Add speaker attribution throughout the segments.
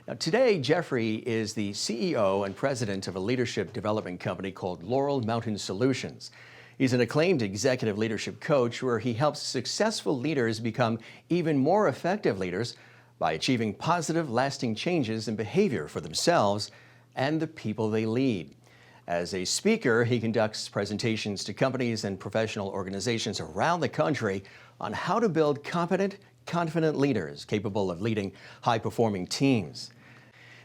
Speaker 1: Now, today, Jeffrey is the CEO and president of a leadership development company called Loral Mountain Solutions. He's an acclaimed executive leadership coach where he helps successful leaders become even more effective leaders by achieving positive, lasting changes in behavior for themselves and the people they lead. As a speaker, he conducts presentations to companies and professional organizations around the country on how to build competent, confident leaders capable of leading high-performing teams.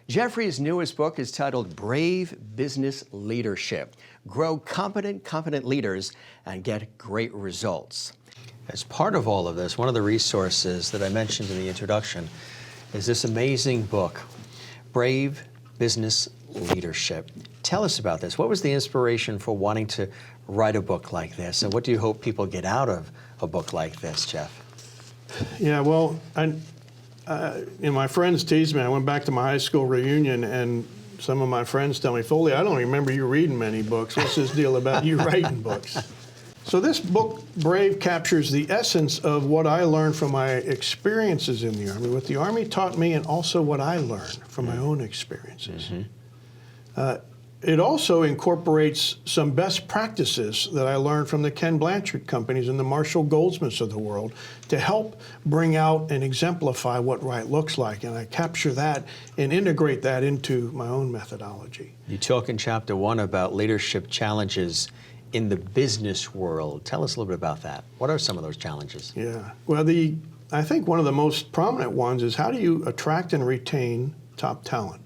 Speaker 1: Jeffrey's newest book is titled Brave Business Leadership: Grow Competent, Confident Leaders and Get Great Results.
Speaker 2: As part of all of this, one of the resources that I mentioned in the introduction is this amazing book, Brave Business Leadership. Tell us about this. What was the inspiration for wanting to write a book like this, and what do you hope people get out of a book like this, Jeff?
Speaker 3: Yeah, well, my friends teased me. I went back to my high school reunion, and some of my friends tell me, Foley, I don't remember you reading many books. What's this deal about you writing books? So this book, Brave, captures the essence of what I learned from my experiences in the Army, what the Army taught me, and also what I learned from my own experiences. It also incorporates some best practices that I learned from the Ken Blanchard companies and the Marshall Goldsmiths of the world to help bring out and exemplify what right looks like. And I capture that and integrate that into my own methodology.
Speaker 2: You talk in chapter 1 about leadership challenges in the business world. Tell us a little bit about that. What are some of those challenges?
Speaker 3: Yeah, well, I think one of the most prominent ones is how do you attract and retain top talent?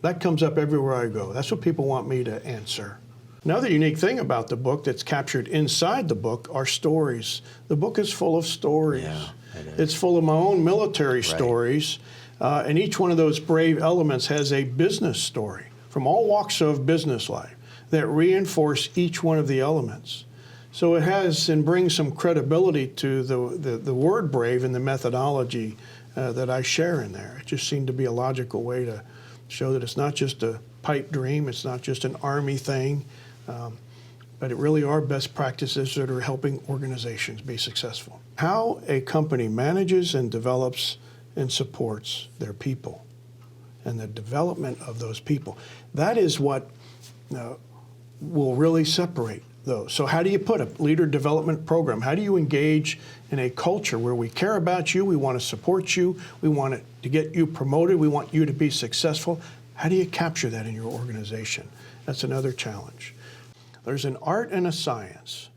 Speaker 3: That comes up everywhere I go. That's what people want me to answer. Another unique thing about the book that's captured inside the book are stories. The book is full of stories.
Speaker 2: Yeah, it is.
Speaker 3: It's full of my own military stories, and each one of those brave elements has a business story from all walks of business life that reinforce each one of the elements. So it has and brings some credibility to the word brave and the methodology that I share in there. It just seemed to be a logical way to show that it's not just a pipe dream, it's not just an Army thing, but it really are best practices that are helping organizations be successful. How a company manages and develops and supports their people and the development of those people, that is what will really separate those. So how do you put a leader development program? How do you engage in a culture where we care about you, we want to support you, we want to get you promoted, we want you to be successful? How do you capture that in your organization? That's another challenge. There's an art and a science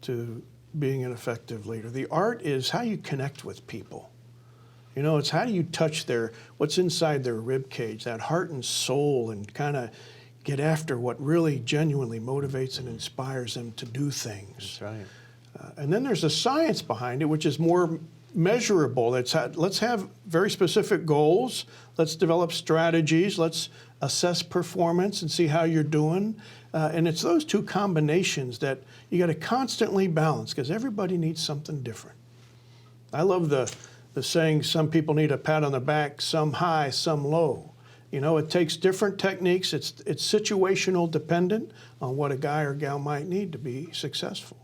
Speaker 3: to being an effective leader. The art is how you connect with people. You know, it's how do you touch what's inside their rib cage, that heart and soul, and kind of get after what really genuinely motivates and inspires them to do things.
Speaker 2: That's right.
Speaker 3: And then there's a science behind it, which is more measurable. Let's have very specific goals. Let's develop strategies. Let's assess performance and see how you're doing. And it's those two combinations that you got to constantly balance because everybody needs something different. I love the saying, some people need a pat on the back, some high, some low. You know, it takes different techniques. It's situational dependent on what a guy or gal might need to be successful.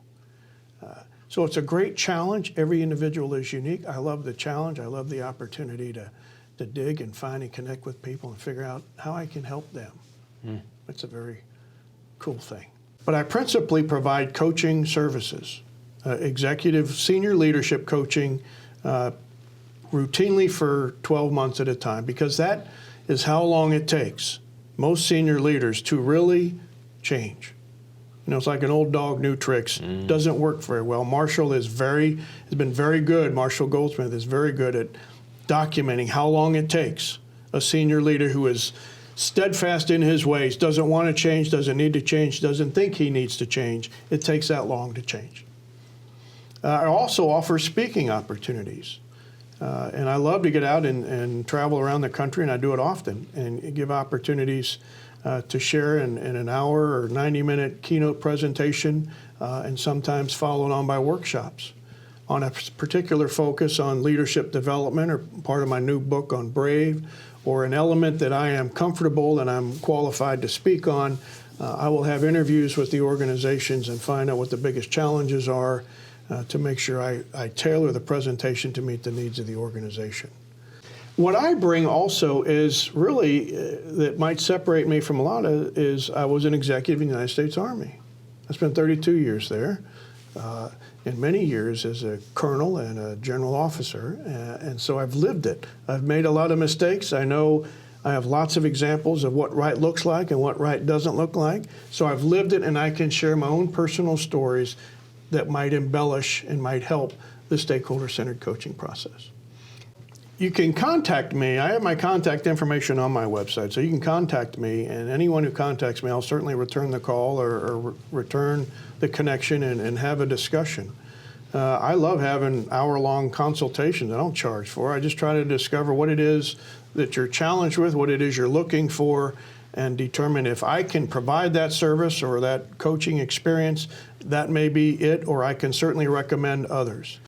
Speaker 3: So it's a great challenge. Every individual is unique. I love the challenge. I love the opportunity to dig and find and connect with people and figure out how I can help them. It's a very cool thing. But I principally provide coaching services, executive senior leadership coaching, routinely for 12 months at a time, because that is how long it takes most senior leaders to really change. You know, it's like an old dog, new tricks. Doesn't work very well. Marshall has been very good. Marshall Goldsmith is very good at documenting how long it takes a senior leader who is steadfast in his ways, doesn't want to change, doesn't need to change, doesn't think he needs to change. It takes that long to change. I also offer speaking opportunities. And I love to get out and travel around the country, and I do it often, and give opportunities to share in an hour or 90-minute keynote presentation, and sometimes followed on by workshops on a particular focus on leadership development or part of my new book on Brave, or an element that I am comfortable and I'm qualified to speak on. I will have interviews with the organizations and find out what the biggest challenges are, to make sure I tailor the presentation to meet the needs of the organization. What I bring also is really that might separate me from a lot of is I was an executive in the United States Army. I spent 32 years there, and many years as a colonel and a general officer, and so I've lived it. I've made a lot of mistakes. I know I have lots of examples of what right looks like and what right doesn't look like. So I've lived it, and I can share my own personal stories that might embellish and might help the stakeholder-centered coaching process. You can contact me. I have my contact information on my website, so you can contact me, and anyone who contacts me, I'll certainly return the call or return the connection and have a discussion. I love having hour-long consultations. I don't charge for it. I just try to discover what it is that you're challenged with, what it is you're looking for, and determine if I can provide that service or that coaching experience. That may be it, or I can certainly recommend others.